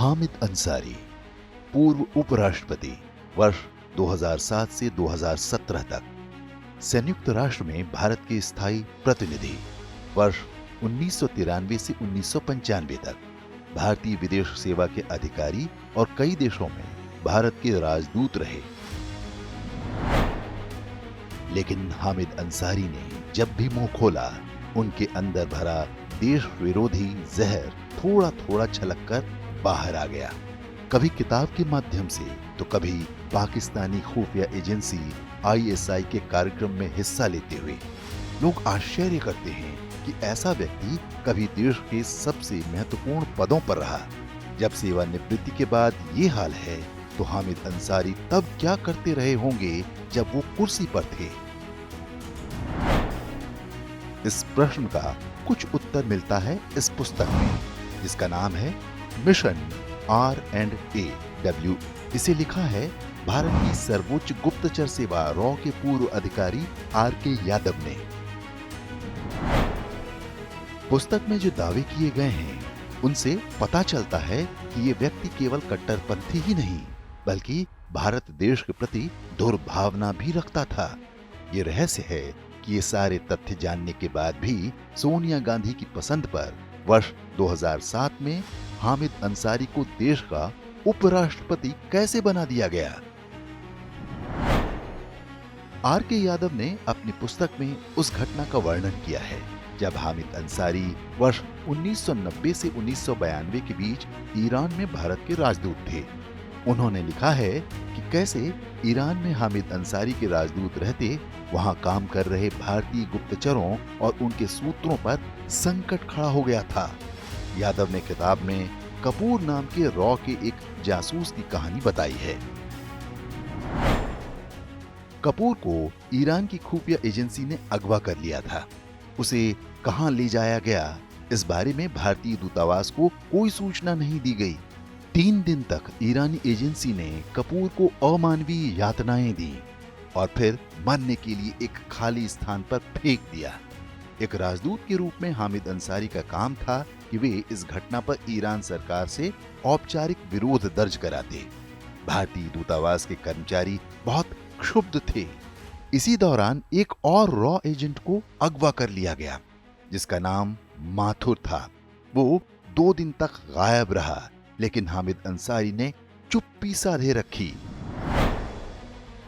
हामिद अंसारी, पूर्व उपराष्ट्रपति, वर्ष 2007 से 2017 तक, संयुक्त राष्ट्र में भारत के स्थायी प्रतिनिधि, वर्ष 1993 से 1995 तक, भारतीय विदेश सेवा के अधिकारी और कई देशों में भारत के राजदूत रहे। लेकिन हामिद अंसारी ने जब भी मुंह खोला, उनके अंदर भरा देश विरोधी जहर थोड़ा थोड़ा छलककर बाहर आ गया। कभी किताब के माध्यम से तो कभी पाकिस्तानी खुफिया एजेंसी ISI के कार्यक्रम में हिस्सा लेते हुए। लोग आश्चर्य करते हैं कि ऐसा व्यक्ति कभी देश के सबसे महत्वपूर्ण पदों पर रहा। जब सेवानिवृत्ति के बाद ये हाल है तो हामिद अंसारी तब क्या करते रहे होंगे जब वो कुर्सी पर थे? इस प्रश्न का कुछ उत्तर मिलता है इस पुस्तक में, जिसका नाम है मिशन R&AW। इसे लिखा है भारत की सर्वोच्च गुप्तचर सेवा रॉ के पूर्व अधिकारी RK यादव ने। पुस्तक में जो दावे किए गए हैं, उनसे पता चलता है कि ये व्यक्ति केवल कट्टरपंथी ही नहीं, बल्कि भारत देश के प्रति दुर्भावना भी रखता था। ये रहस्य है कि ये सारे तथ्य जानने के बाद भी सोनिया गांधी की पसंद पर वर्ष 2007 में हामिद अंसारी को देश का उपराष्ट्रपति कैसे बना दिया गया? RK यादव ने अपनी पुस्तक में उस घटना का वर्णन किया है जब हामिद अंसारी वर्ष 1990 से 1992 के बीच ईरान में भारत के राजदूत थे। उन्होंने लिखा है कि कैसे ईरान में हामिद अंसारी के राजदूत रहते वहां काम कर रहे भारतीय गुप्तचरों और उनके सूत्रों पर संकट खड़ा हो गया था। यादव ने किताब में कपूर नाम के रॉ के एक जासूस की कहानी बताई है। कपूर को ईरान की खुफिया एजेंसी ने अगवा कर लिया था। उसे कहां ले जाया गया, इस बारे में भारतीय दूतावास को कोई सूचना नहीं दी गई। 3 दिन तक ईरानी एजेंसी ने कपूर को अमानवीय यातनाएं दी और फिर मरने के लिए एक खाली स्थान पर फेंक दिया। एक राजदूत के रूप में हामिद अंसारी का काम था कि वे इस घटना पर ईरान सरकार से औपचारिक विरोध दर्ज कराते। भारतीय दूतावास के कर्मचारी बहुत क्षुब्ध थे। इसी दौरान एक और रॉ एजेंट को अगवा कर लिया गया, जिसका नाम माथुर था। वो 2 दिन तक गायब रहा, लेकिन हामिद अंसारी ने चुप्पी साधे रखी।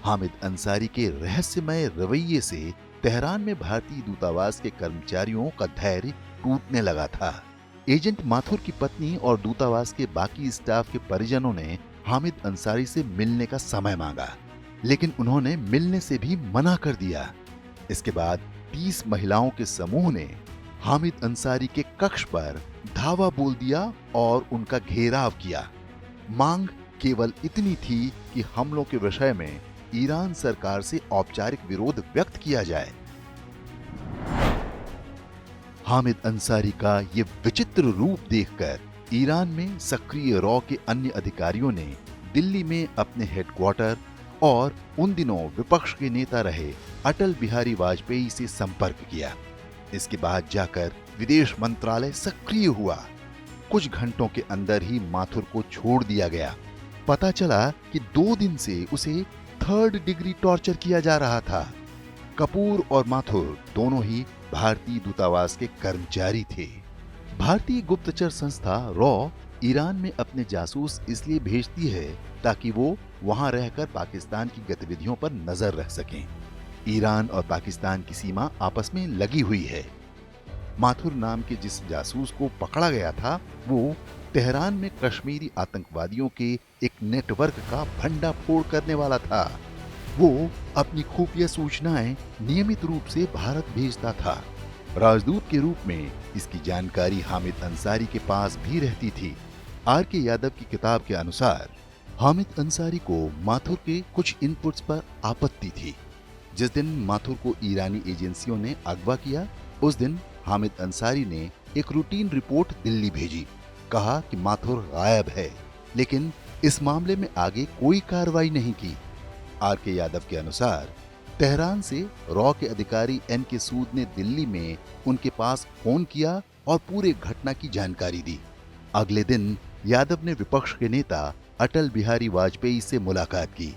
हामिद अंसारी के रहस्यमय रवैये से तेहरान में भारतीय दूतावास के कर्मचारियों का धैर्य टूटने लगा था। एजेंट माथुर की पत्नी और दूतावास के बाकी स्टाफ के परिजनों ने हामिद अंसारी से मिलने का समय मांगा, लेकिन उन्होंने मिलने से भी मना कर दिया। इसके बाद 30 महिलाओं के समूह ने हामिद अंसारी के कक्ष पर धावा बोल दिया और उनका घेराव किया। मांग केवल इतनी थी कि हमलों के विषय में ईरान सरकार से औपचारिक विरोध व्यक्त किया जाए। हामिद अंसारी का ये विचित्र रूप देखकर ईरान में सक्रिय रॉ के अन्य अधिकारियों ने दिल्ली में अपने हेडक्वार्टर और उन दिनों विपक्ष के नेता रहे अटल बिहारी वाजपेयी से संपर्क किया। इसके बाद जाकर विदेश मंत्रालय सक्रिय हुआ। कुछ घंटों के अंदर ही माथुर को छोड़ दिया गया। पता चला कि 2 दिन से उसे 3rd डिग्री टॉर्चर किया जा रहा था। कपूर और माथुर दोनों ही भारतीय दूतावास के कर्मचारी थे। भारतीय गुप्तचर संस्था रॉ ईरान में अपने जासूस इसलिए भेजती है ताकि वो वहां रहकर पाकिस्तान की गतिविधियों पर नजर रख सकें। ईरान और पाकिस्तान की सीमा आपस में लगी हुई है। माथुर नाम के जिस जासूस को पकड़ा गया था, वो तेहरान में कश्मीरी आतंकवादियों के एक नेटवर्क का भंडाफोड़ करने वाला था। वो अपनी खुफिया सूचनाएं नियमित रूप से भारत भेजता था। राजदूत के रूप में इसकी जानकारी हामिद अंसारी के पास भी रहती थी। RK यादव की किताब के अनुसार हामिद अंसारी को माथुर के कुछ इनपुट्स पर आपत्ति थी। जिस दिन माथुर को ईरानी एजेंसियों ने अगवा किया, उस दिन हामिद अंसारी ने एक रूटीन रिपोर्ट दिल्ली भेजी। कहा कि माथुर गायब है, लेकिन इस मामले में आगे कोई कार्रवाई नहीं की। RK यादव के अनुसार तेहरान से रॉ के अधिकारी NK सूद ने दिल्ली में उनके पास फोन किया और पूरे घटना की जानकारी दी। अगले दिन यादव ने विपक्ष के नेता अटल बिहारी वाजपेयी से मुलाकात की।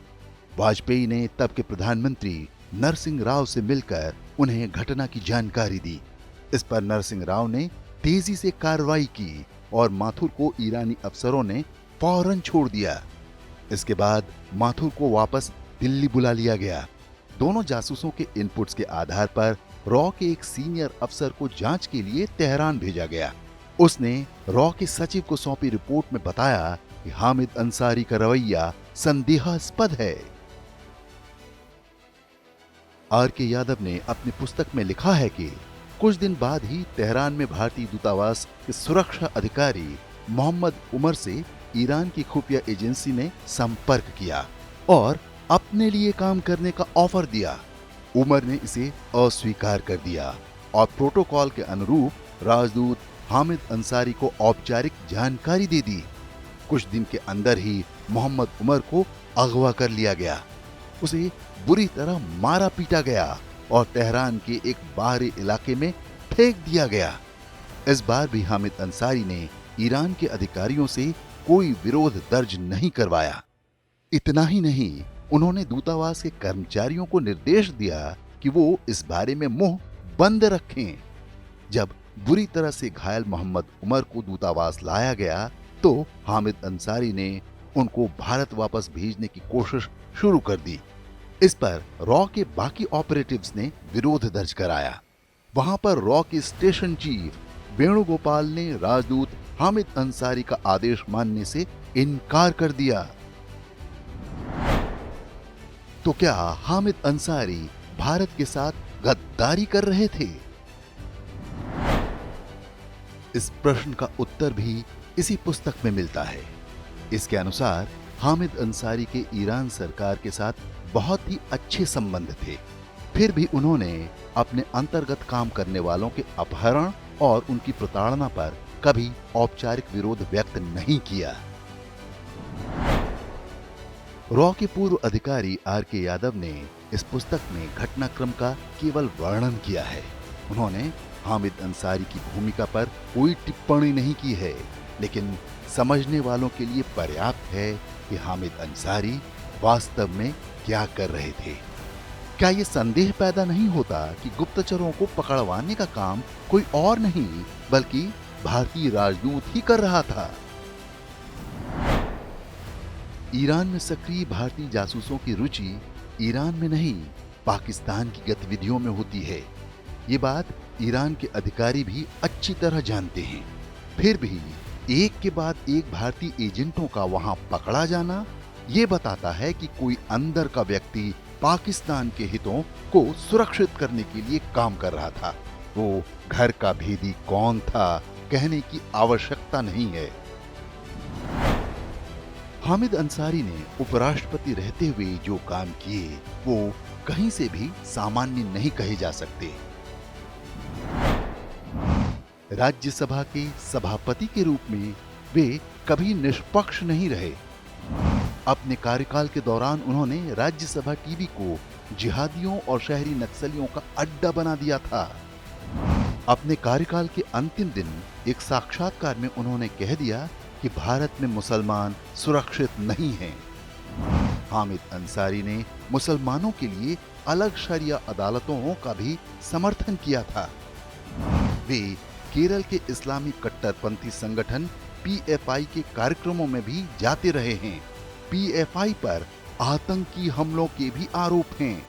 वाजपेयी ने तब के प्रधानमंत्री नरसिंह राव से मिलकर उन्हें घटना की जानकारी दी। इस पर नरसिंह राव ने तेजी से कार्रवाई की और माथुर को ईरानी अफसरों ने फौरन छोड़ दिया। इसके बाद माथुर को वापस दिल्ली बुला लिया गया। दोनों जासूसों के इनपुट्स के आधार पर रॉ के एक सीनियर अफसर को जांच के लिए तेहरान भेजा गया। उसने रॉ के सचिव को सौंपी रिपोर्ट में बताया कि हामिद अंसारी का रवैया संदेहास्पद है। आर के यादव ने अपनी पुस्तक में लिखा है कि कुछ दिन बाद ही तेहरान में भारतीय दूतावास के सुरक्षा अधिकारी मोहम्मद उमर से ईरान की खुफिया एजेंसी ने संपर्क किया और अपने लिए काम करने का ऑफर दिया। उमर ने इसे अस्वीकार कर दिया और प्रोटोकॉल के अनुरूप राजदूत हामिद अंसारी को औपचारिक जानकारी दे दी। कुछ दिन के अंदर ही मोहम्मद उमर को अगवा कर लिया गया। उसे बुरी तरह मारा पीटा गया और तेहरान के एक बाहरी इलाके में फेंक दिया गया। इस बार भी हामिद अंसारी ने ईरान के अधिकारियों से कोई विरोध दर्ज नहीं करवाया। इतना ही नहीं, उन्होंने दूतावास के कर्मचारियों को निर्देश दिया कि वो इस बारे में मुंह बंद रखें। जब बुरी तरह से घायल मोहम्मद उमर को दूतावास लाया गया तो हामिद अंसारी ने उनको भारत वापस भेजने की कोशिश शुरू कर दी। इस पर रॉ के बाकी ऑपरेटिव्स ने विरोध दर्ज कराया। वहां पर रॉ के स्टेशन चीफ वेणुगोपाल ने राजदूत हामिद अंसारी का आदेश मानने से इनकार कर दिया। तो क्या हामिद अंसारी भारत के साथ गद्दारी कर रहे थे? इस प्रश्न का उत्तर भी इसी पुस्तक में मिलता है। इसके अनुसार हामिद अंसारी के ईरान सरकार के साथ बहुत ही अच्छे संबंध थे। फिर भी उन्होंने अपने अंतर्गत काम करने वालों के अपहरण और उनकी प्रताड़ना पर कभी औपचारिक विरोध व्यक्त नहीं किया। रॉ के पूर्व अधिकारी आर के यादव ने इस पुस्तक में घटनाक्रम का केवल वर्णन किया है। उन्होंने हामिद अंसारी की भूमिका पर कोई टिप्पणी नहीं की है, लेकिन समझने वालों के लिए पर्याप्त है कि हामिद अंसारी वास्तव में क्या कर रहे थे। क्या ये संदेह पैदा नहीं होता कि गुप्तचरों को पकड़वाने का काम कोई और नहीं बल्कि भारतीय राजदूत ही कर रहा था? ईरान में सक्रिय भारतीय जासूसों की रुचि ईरान में नहीं, पाकिस्तान की गतिविधियों में होती है। ये बात ईरान के अधिकारी भी अच्छी तरह जानते हैं। फिर भी एक के बाद एक भारतीय एजेंटों का वहां पकड़ा जाना ये बताता है कि कोई अंदर का व्यक्ति पाकिस्तान के हितों को सुरक्षित करने के लिए काम कर रहा था। वो घर का भेदी कौन था कहने की आवश्यकता नहीं है। हामिद अंसारी ने उपराष्ट्रपति रहते हुए जो काम किए वो कहीं से भी सामान्य नहीं कहे जा सकते। राज्यसभा के सभापति के रूप में वे कभी निष्पक्ष नहीं रहे। अपने कार्यकाल के दौरान उन्होंने राज्यसभा टीवी को जिहादियों और शहरी नक्सलियों का अड्डा बना दिया था। अपने कार्यकाल के अंतिम दिन एक साक्षात्कार में उन्होंने कह दिया कि भारत में मुसलमान सुरक्षित नहीं हैं। हामिद अंसारी ने मुसलमानों के लिए अलग शरिया अदालतों का भी समर्थन किया था। वे केरल के इस्लामी कट्टरपंथी संगठन पीएफआई के कार्यक्रमों में भी जाते रहे हैं। पीएफआई पर आतंकी हमलों के भी आरोप हैं।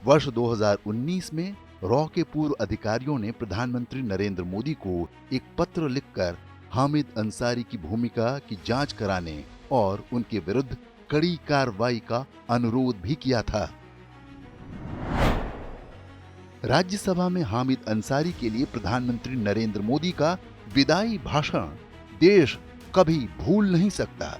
वर्ष 2019 में रॉ के पूर्व अधिकारियों ने प्रधानमंत्री नरेंद्र मोदी को एक पत्र लिखकर हामिद अंसारी की भूमिका की जांच कराने और उनके विरुद्ध कड़ी कार्रवाई का अनुरोध भी किया था। राज्यसभा में हामिद अंसारी के लिए प्रधानमंत्री नरेंद्र मोदी का विदाई भाषण देश कभी भूल नहीं सकता।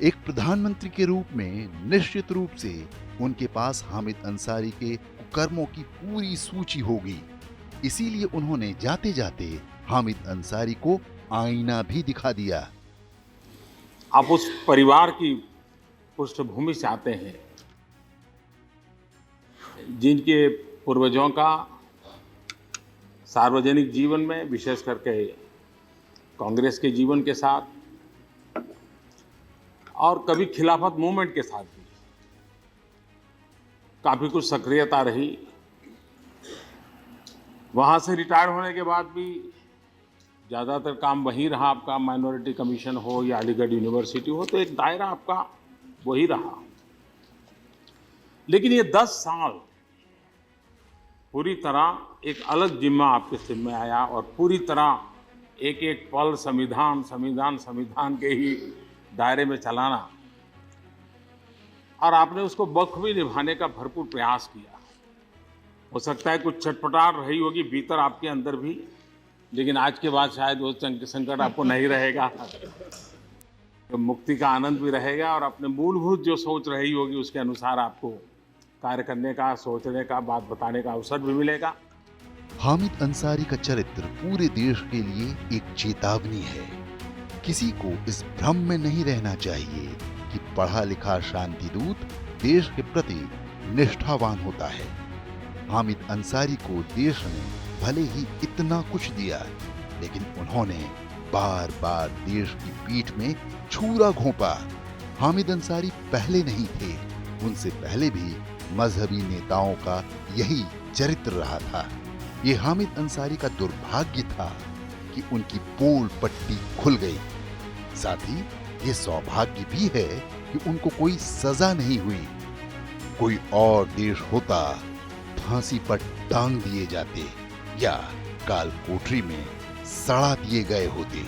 एक प्रधानमंत्री के रूप में निश्चित रूप से उनके पास हामिद अंसारी के कुकर्मों की पूरी सूची होगी। इसीलिए उन्होंने जाते जाते हामिद अंसारी को आईना भी दिखा दिया। आप उस परिवार की पृष्ठभूमि से आते हैं जिनके पूर्वजों का सार्वजनिक जीवन में विशेष करके कांग्रेस के जीवन के साथ और कभी खिलाफत मूवमेंट के साथ भी काफ़ी कुछ सक्रियता रही। वहाँ से रिटायर होने के बाद भी ज़्यादातर काम वहीं रहा आपका, माइनॉरिटी कमीशन हो या अलीगढ़ यूनिवर्सिटी हो, तो एक दायरा आपका वही रहा। लेकिन ये 10 साल पूरी तरह एक अलग जिम्मा आपके सिर में आया और पूरी तरह एक एक पल संविधान के ही दायरे में चलाना, और आपने उसको बखूबी निभाने का भरपूर प्रयास किया। हो सकता है कुछ छटपटाहट रही होगी भीतर आपके अंदर भी, लेकिन आज के बाद शायद वो संकट आपको नहीं रहेगा। तो मुक्ति का आनंद भी रहेगा और अपने मूलभूत जो सोच रही होगी उसके अनुसार आपको कार्य करने का, सोचने का, बात बताने का अवसर भी मिलेगा। हामिद अंसारी का चरित्र पूरे देश के लिए एक चेतावनी है। किसी को इस भ्रम में नहीं रहना चाहिए कि पढ़ा लिखा शांति दूत देश के प्रति निष्ठावान होता है। हामिद अंसारी को देश ने भले ही इतना कुछ दिया, लेकिन उन्होंने बार बार देश की पीठ में छुरा घोंपा। हामिद अंसारी पहले नहीं थे, उनसे पहले भी मजहबी नेताओं का यही चरित्र रहा था। ये हामिद अंसारी का दुर्भाग्य था कि उनकी पोल पट्टी खुल गई। साथ ही ये सौभाग्य भी है कि उनको कोई सजा नहीं हुई। कोई और देश होता फांसी पर टांग दिए जाते या काल कोठरी में सड़ा दिए गए होते।